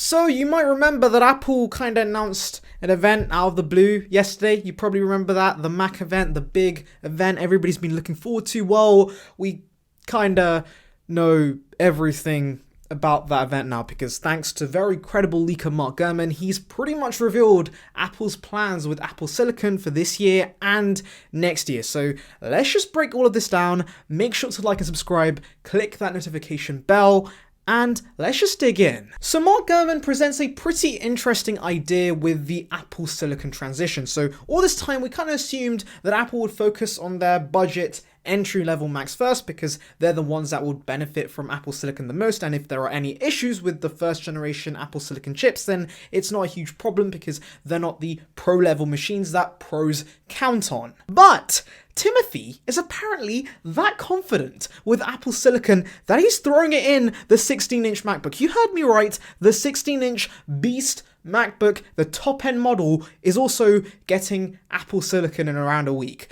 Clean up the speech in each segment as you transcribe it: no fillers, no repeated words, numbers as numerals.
So you might remember that Apple kind of announced an event out of the blue yesterday. You probably remember that, the Mac event, the big event everybody's been looking forward to. Well, we kind of know everything about that event now, because thanks to very credible leaker Mark Gurman, he's pretty much revealed Apple's plans with Apple Silicon for this year and next year. So let's just break all of this down. Make sure to like and subscribe, click that notification bell, and let's just dig in. So Mark Gurman presents a pretty interesting idea with the Apple Silicon transition. So all this time we kind of assumed that Apple would focus on their budget entry-level Macs first, because they're the ones that would benefit from Apple Silicon the most, and if there are any issues with the first generation Apple Silicon chips, then it's not a huge problem because they're not the pro-level machines that pros count on. But Timothy is apparently that confident with Apple Silicon that he's throwing it in the 16-inch MacBook. You heard me right, the 16-inch beast MacBook, the top-end model, is also getting Apple Silicon in around a week.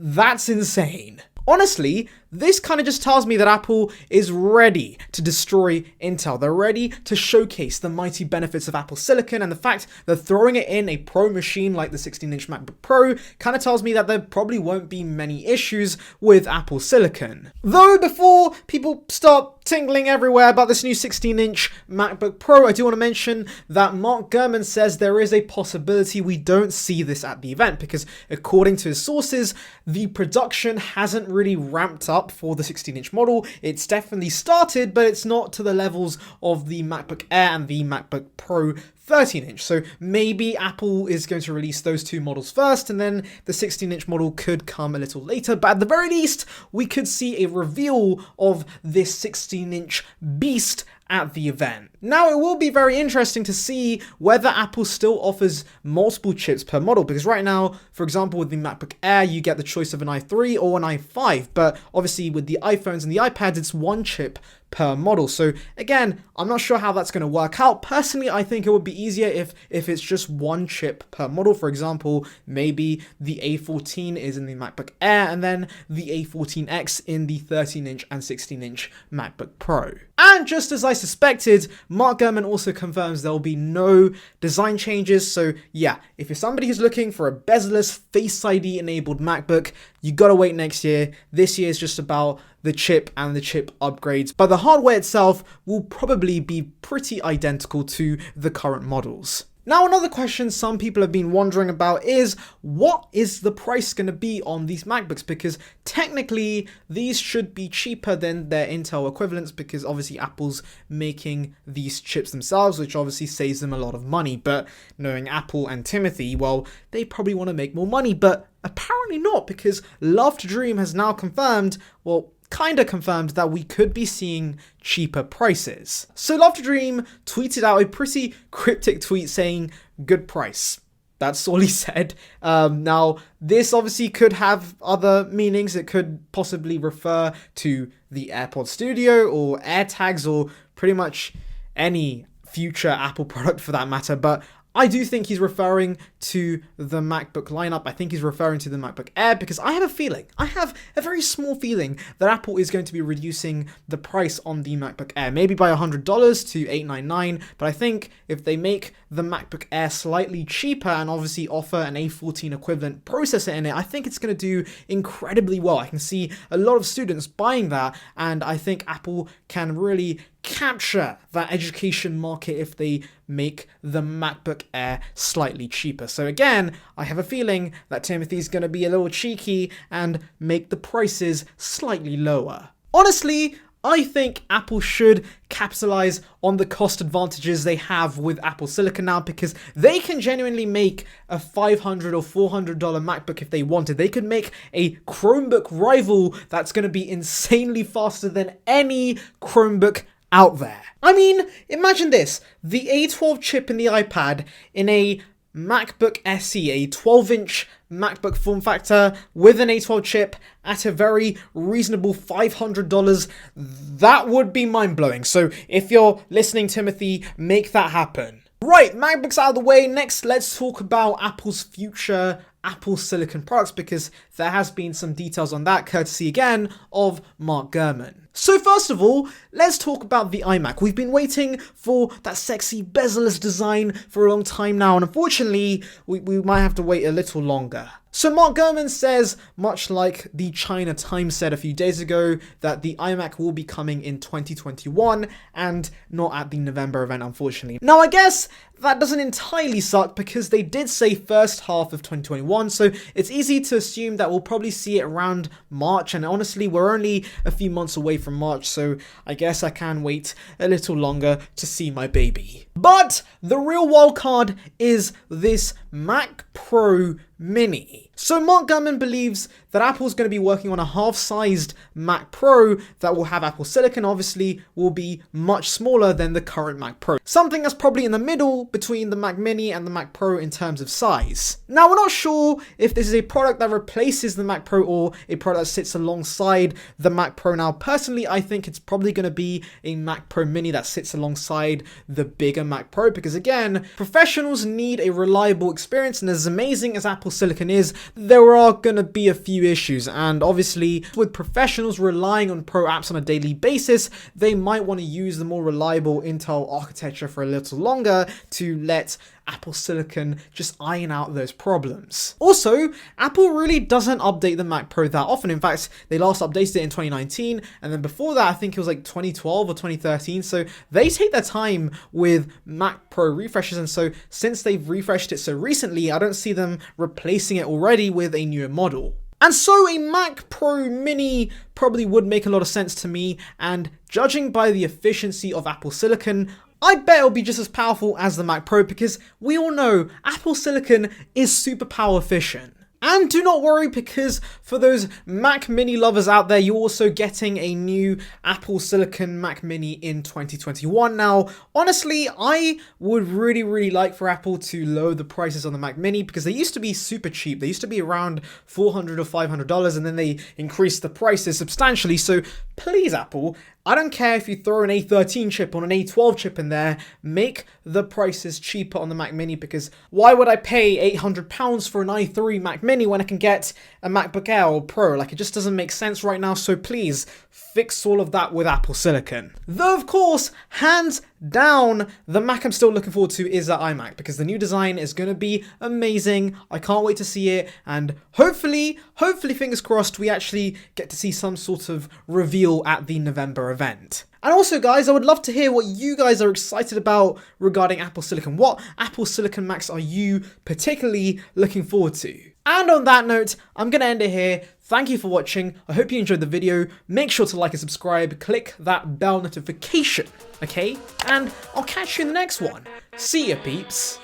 That's insane. Honestly, this kind of just tells me that Apple is ready to destroy Intel. They're ready to showcase the mighty benefits of Apple Silicon, and the fact they're throwing it in a pro machine like the 16-inch MacBook Pro kind of tells me that there probably won't be many issues with Apple Silicon. Though before people start tingling everywhere about this new 16-inch MacBook Pro, I do want to mention that Mark Gurman says there is a possibility we don't see this at the event, because according to his sources, the production hasn't really ramped up for the 16-inch model. It's definitely started, but it's not to the levels of the MacBook Air and the MacBook Pro 13-inch. So maybe Apple is going to release those two models first, and then the 16-inch model could come a little later. But at the very least, we could see a reveal of this 16-inch beast at the event. Now, it will be very interesting to see whether Apple still offers multiple chips per model, because right now, for example, with the MacBook Air, you get the choice of an i3 or an i5, but obviously with the iPhones and the iPads, it's one chip per model. So again, I'm not sure how that's going to work out. Personally, I think it would be easier if it's just one chip per model. For example, maybe the A14 is in the MacBook Air, and then the A14X in the 13-inch and 16-inch MacBook Pro. And just as I suspected, Mark Gurman also confirms there will be no design changes. So yeah, if you're somebody who's looking for a bezel-less Face ID enabled MacBook, you gotta wait next year. This year is just about the chip and the chip upgrades, but the hardware itself will probably be pretty identical to the current models. Now, another question some people have been wondering about is, what is the price going to be on these MacBooks? Because technically, these should be cheaper than their Intel equivalents, because obviously Apple's making these chips themselves, which obviously saves them a lot of money. But knowing Apple and Timothy, well, they probably want to make more money, but apparently not, because Love to Dream has now confirmed, well, kind of confirmed, that we could be seeing cheaper prices. So Love to Dream tweeted out a pretty cryptic tweet saying, "Good price." That's all he said. Now, this obviously could have other meanings. It could possibly refer to the AirPods Studio or AirTags or pretty much any future Apple product for that matter, but I do think he's referring to the MacBook lineup. I think he's referring to the MacBook Air, because I have a very small feeling that Apple is going to be reducing the price on the MacBook Air, maybe by $100 to $899, but I think if they make the MacBook Air slightly cheaper and obviously offer an A14 equivalent processor in it, I think it's going to do incredibly well. I can see a lot of students buying that, and I think Apple can really capture that education market if they make the MacBook Air slightly cheaper. So again, I have a feeling that Timothy's going to be a little cheeky and make the prices slightly lower. Honestly, I think Apple should capitalize on the cost advantages they have with Apple Silicon now, because they can genuinely make a $500 or $400 MacBook if they wanted. They could make a Chromebook rival that's going to be insanely faster than any Chromebook out there. I mean, imagine this, the A12 chip in the iPad in a MacBook SE, a 12-inch MacBook form factor with an A12 chip at a very reasonable $500. That would be mind-blowing. So if you're listening, Timothy, make that happen. Right, MacBooks out of the way. Next, let's talk about Apple's future Apple Silicon products, because there has been some details on that, courtesy again of Mark Gurman. So first of all, let's talk about the iMac. We've been waiting for that sexy bezel-less design for a long time now, and unfortunately, we might have to wait a little longer. So Mark Gurman says, much like the China Times said a few days ago, that the iMac will be coming in 2021 and not at the November event, unfortunately. Now, I guess that doesn't entirely suck because they did say first half of 2021, so it's easy to assume that we'll probably see it around March, and honestly, we're only a few months away from March, so I guess I can wait a little longer to see my baby. But the real wild card is this Mac Pro Mini. So Mark Gurman believes that Apple's going to be working on a half-sized Mac Pro that will have Apple Silicon, obviously will be much smaller than the current Mac Pro. Something that's probably in the middle between the Mac Mini and the Mac Pro in terms of size. Now, we're not sure if this is a product that replaces the Mac Pro or a product that sits alongside the Mac Pro. Now, personally, I think it's probably going to be a Mac Pro Mini that sits alongside the bigger Mac Pro, because again, professionals need a reliable experience, and as amazing as Apple Silicon is, there are going to be a few issues, and obviously with professionals relying on pro apps on a daily basis, they might want to use the more reliable Intel architecture for a little longer to let Apple Silicon just iron out those problems. Also, Apple really doesn't update the Mac Pro that often. In fact, they last updated it in 2019, and then before that, I think it was like 2012 or 2013. So they take their time with Mac Pro refreshes, and so since they've refreshed it so recently, I don't see them replacing it already with a newer model. And so a Mac Pro Mini probably would make a lot of sense to me, and judging by the efficiency of Apple Silicon, I bet it'll be just as powerful as the Mac Pro, because we all know Apple Silicon is super power efficient. And do not worry, because for those Mac Mini lovers out there, you're also getting a new Apple Silicon Mac Mini in 2021. Now, honestly, I would really like for Apple to lower the prices on the Mac Mini, because they used to be super cheap. They used to be around $400 or $500, and then they increased the prices substantially. So please, Apple, I don't care if you throw an A13 chip or an A12 chip in there, make the prices cheaper on the Mac Mini, because why would I pay £800 for an i3 Mac Mini when I can get a MacBook Air or Pro? Like, it just doesn't make sense right now, so please fix all of that with Apple Silicon. Though, of course, hands down, the Mac I'm still looking forward to is that iMac, because the new design is going to be amazing. I can't wait to see it, and hopefully, fingers crossed, we actually get to see some sort of reveal at the November event. And also, guys, I would love to hear what you guys are excited about regarding Apple Silicon. What Apple Silicon Macs are you particularly looking forward to? And on that note, I'm going to end it here. Thank you for watching. I hope you enjoyed the video. Make sure to like and subscribe. Click that bell notification, okay? And I'll catch you in the next one. See ya, peeps.